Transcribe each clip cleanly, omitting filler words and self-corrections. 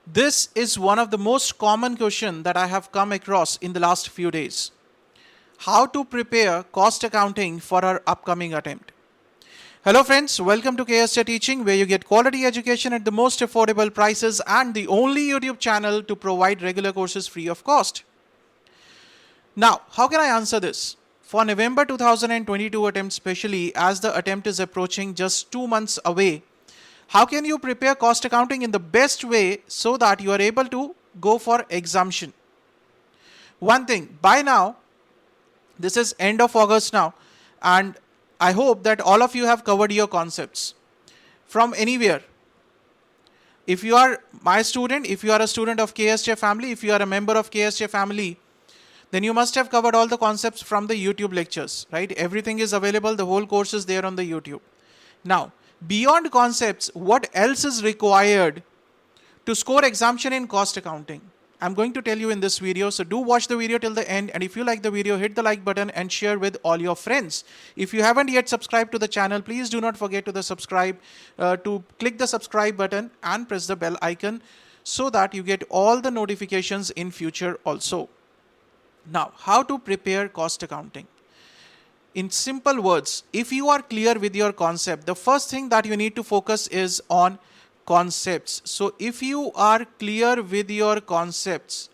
This is one of the most common questions that I have come across in the last few days. How to prepare cost accounting for our upcoming attempt. Hello friends, welcome to KSJ Teaching, where you get quality education at the most affordable prices and the only YouTube channel to provide regular courses free of cost. Now, how can I answer this? For November 2022 attempt, especially as the attempt is approaching just 2 months away, how can you prepare cost accounting in the best way so that you are able to go for exemption? One thing, by now, this is end of August now, and I hope that all of you have covered your concepts from anywhere. If you are my student, if you are a student of KSJ family, if you are a member of KSJ family, then you must have covered all the concepts from the YouTube lectures, right? Everything is available, the whole course is there on the YouTube. Now, beyond concepts, what else is required to score exemption in cost accounting? I'm going to tell you in this video, so do watch the video till the end, and if you like the video, hit the like button and share with all your friends. If you haven't yet subscribed to the channel, please do not forget to click the subscribe button and press the bell icon so that you get all the notifications in future also. Now, how to prepare cost accounting? In simple words, if you are clear with your concept, the first thing that you need to focus is on concepts. So if you are clear with your concepts,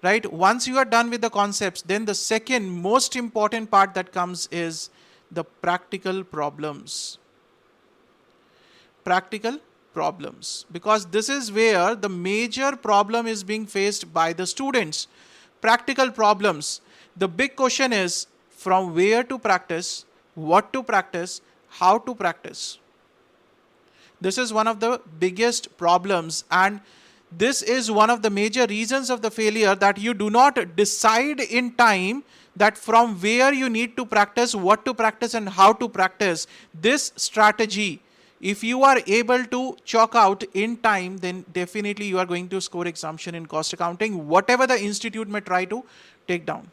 right, once you are done with the concepts, then the second most important part that comes is the practical problems. Practical problems, because this is where the major problem is being faced by the students. Practical problems. The big question is from where to practice, what to practice, how to practice. This is one of the biggest problems, and this is one of the major reasons of the failure, that you do not decide in time that from where you need to practice, what to practice and how to practice. This strategy, if you are able to chalk out in time, then definitely you are going to score exemption in cost accounting, whatever the institute may try to take down.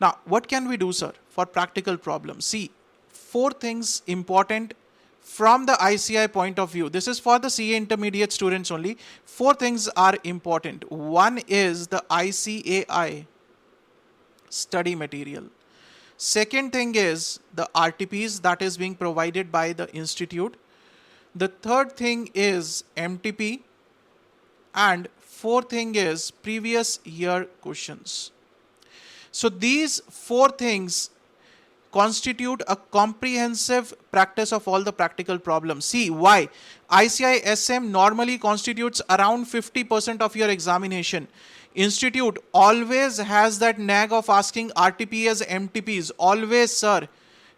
Now, what can we do, sir, for practical problems? See, 4 things important from the ICAI point of view. This is for the CA intermediate students only. 4 things are important. One is the ICAI study material. Second thing is the RTPs that is being provided by the institute. The third thing is MTP. And fourth thing is previous year questions. So these 4 things constitute a comprehensive practice of all the practical problems. See why? ICAI SM normally constitutes around 50% of your examination. Institute always has that nag of asking RTPs, MTPs, always, sir.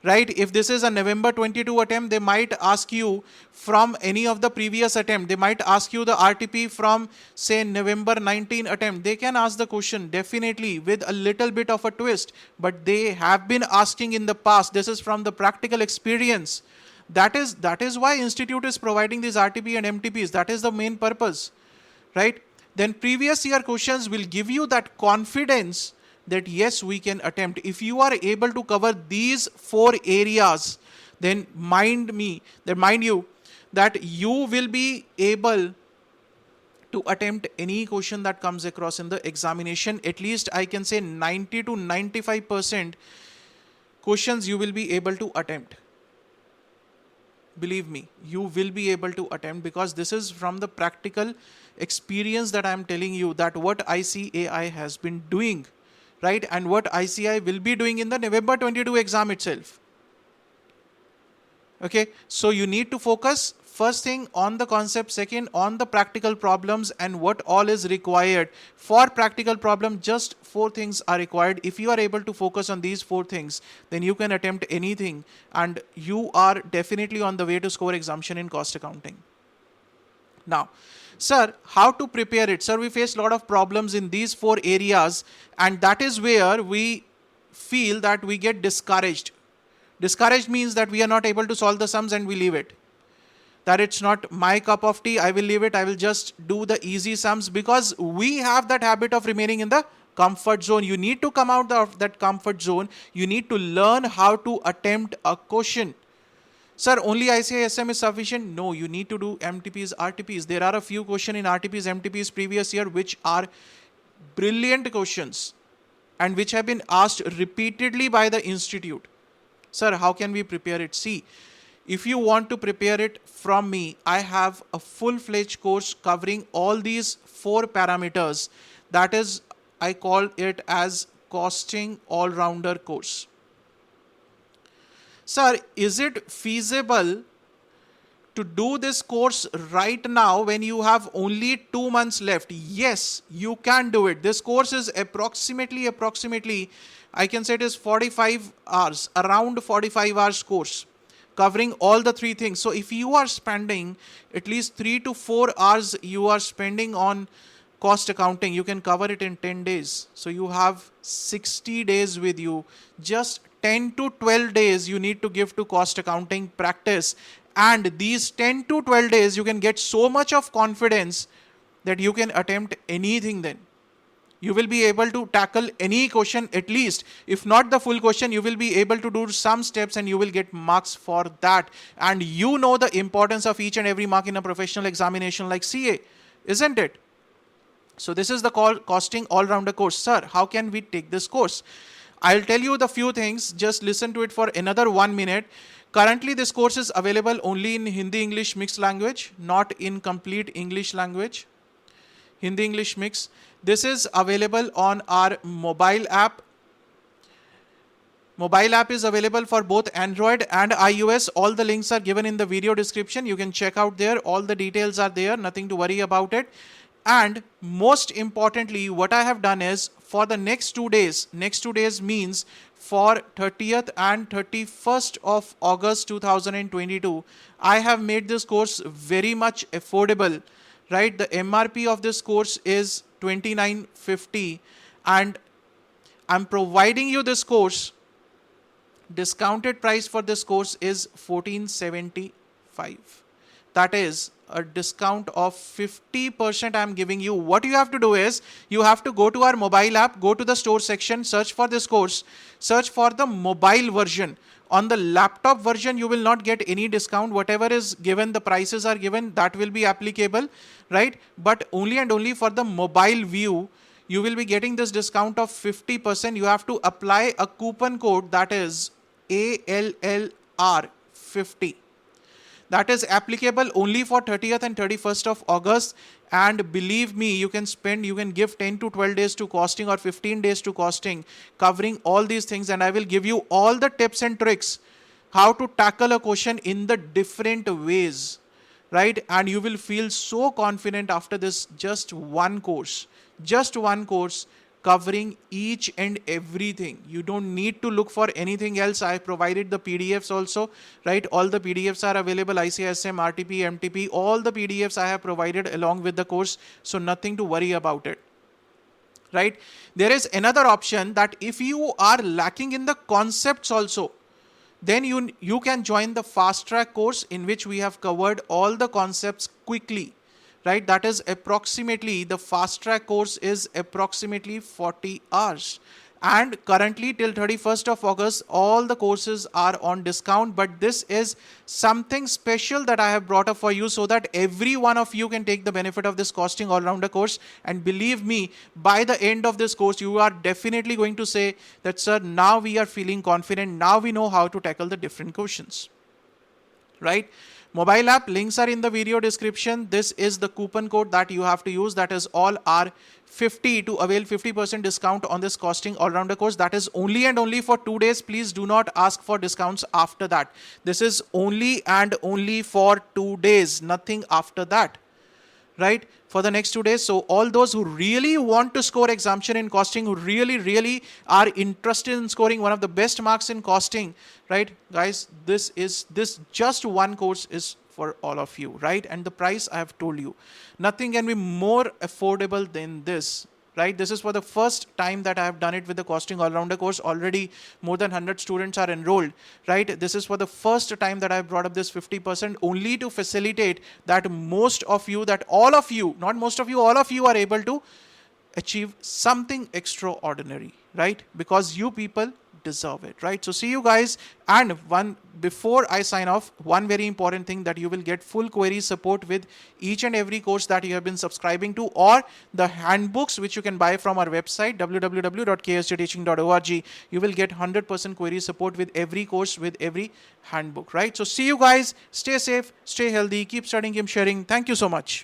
Right? If this is a November 22 attempt, they might ask you from any of the previous attempt. They might ask you the RTP from, say, November 19 attempt. They can ask the question definitely with a little bit of a twist, but they have been asking in the past. This is from the practical experience. That is why institute is providing these RTP and MTPs. That is the main purpose, right? Then previous year questions will give you that confidence that yes, we can attempt. If you are able to cover these 4 areas, then mind you that you will be able to attempt any question that comes across in the examination. At least I can say 90 to 95% questions you will be able to attempt. Believe me, you will be able to attempt, because this is from the practical experience that I am telling you, that what ICAI has been doing, right, and what ICAI will be doing in the November 22 exam itself. Okay, so you need to focus first thing on the concept, second on the practical problems and what all is required. For practical problem, just 4 things are required. If you are able to focus on these 4 things, then you can attempt anything, and you are definitely on the way to score exemption in cost accounting. Now, sir, how to prepare it? Sir, we face a lot of problems in these 4 areas, and that is where we feel that we get discouraged. Discouraged means that we are not able to solve the sums and we leave it. That it's not my cup of tea, I will leave it, I will just do the easy sums, because we have that habit of remaining in the comfort zone. You need to come out of that comfort zone. You need to learn how to attempt a question. Sir, only ICISM is sufficient? No, you need to do MTPs, RTPs. There are a few questions in RTPs, MTPs previous year which are brilliant questions and which have been asked repeatedly by the institute. Sir, how can we prepare it? See, if you want to prepare it from me, I have a full-fledged course covering all these 4 parameters. That is, I call it as costing all-rounder course. Sir, is it feasible to do this course right now when you have only 2 months left? Yes, you can do it. This course is approximately, I can say it is 45 hours, around 45 hours course, covering all the 3 things. So if you are spending at least 3 to 4 hours you are spending on cost accounting, you can cover it in 10 days. So you have 60 days with you. Just 10 to 12 days you need to give to cost accounting practice. And these 10 to 12 days you can get so much of confidence that you can attempt anything then. You will be able to tackle any question at least. If not the full question, you will be able to do some steps and you will get marks for that. And you know the importance of each and every mark in a professional examination like CA, isn't it? So this is the costing all-rounder course. Sir, how can we take this course? I'll tell you the few things. Just listen to it for another 1 minute. Currently, this course is available only in Hindi-English mixed language, not in complete English language. Hindi-English mix. This is available on our mobile app. Mobile app is available for both Android and iOS. All the links are given in the video description. You can check out there. All the details are there. Nothing to worry about it. And most importantly, what I have done is for the next 2 days means for 30th and 31st of August 2022, I have made this course very much affordable, right? The MRP of this course is $29.50 and I'm providing you this course. Discounted price for this course is $14.75. That is a discount of 50% I'm giving you. What you have to do is, you have to go to our mobile app, go to the store section, search for this course, search for the mobile version. On the laptop version, you will not get any discount. Whatever is given, the prices are given, that will be applicable, right? But only and only for the mobile view, you will be getting this discount of 50%. You have to apply a coupon code that is ALLR50. That is applicable only for 30th and 31st of August. And believe me, you can give 10 to 12 days to costing or 15 days to costing, covering all these things. And I will give you all the tips and tricks how to tackle a question in the different ways, right? And you will feel so confident after this just one course covering each and everything. You don't need to look for anything else. I provided the PDFs also, right? All the PDFs are available, ICISM, RTP, MTP, all the PDFs I have provided along with the course. So nothing to worry about it, right? There is another option that if you are lacking in the concepts also, then you can join the fast track course in which we have covered all the concepts quickly. Right, that is approximately, the fast track course is approximately 40 hours. And currently till 31st of August, all the courses are on discount. But this is something special that I have brought up for you so that every one of you can take the benefit of this costing all-rounder course. And believe me, by the end of this course, you are definitely going to say that, sir, now we are feeling confident. Now we know how to tackle the different questions, right? Mobile app links are in the video description. This is the coupon code that you have to use. That is all R50 to avail 50% discount on this costing all-rounder course. That is only and only for 2 days. Please do not ask for discounts after that. This is only and only for 2 days, nothing after that, right? For the next 2 days. So all those who really want to score exemption in costing, who really are interested in scoring one of the best marks in costing, right? Guys, this just one course is for all of you, right? And the price I have told you, nothing can be more affordable than this, right? This is for the first time that I have done it with the costing all-rounder course. Already more than 100 students are enrolled, right? This is for the first time that I have brought up this 50% only to facilitate that all of you are able to achieve something extraordinary, right? Because you people deserve it, right? So see you guys. And one before I sign off, one very important thing, that you will get full query support with each and every course that you have been subscribing to, or the handbooks which you can buy from our website www.ksjteaching.org. You will get 100% query support with every course, with every handbook, right? So see you guys. Stay safe, stay healthy, keep studying, keep sharing. Thank you so much.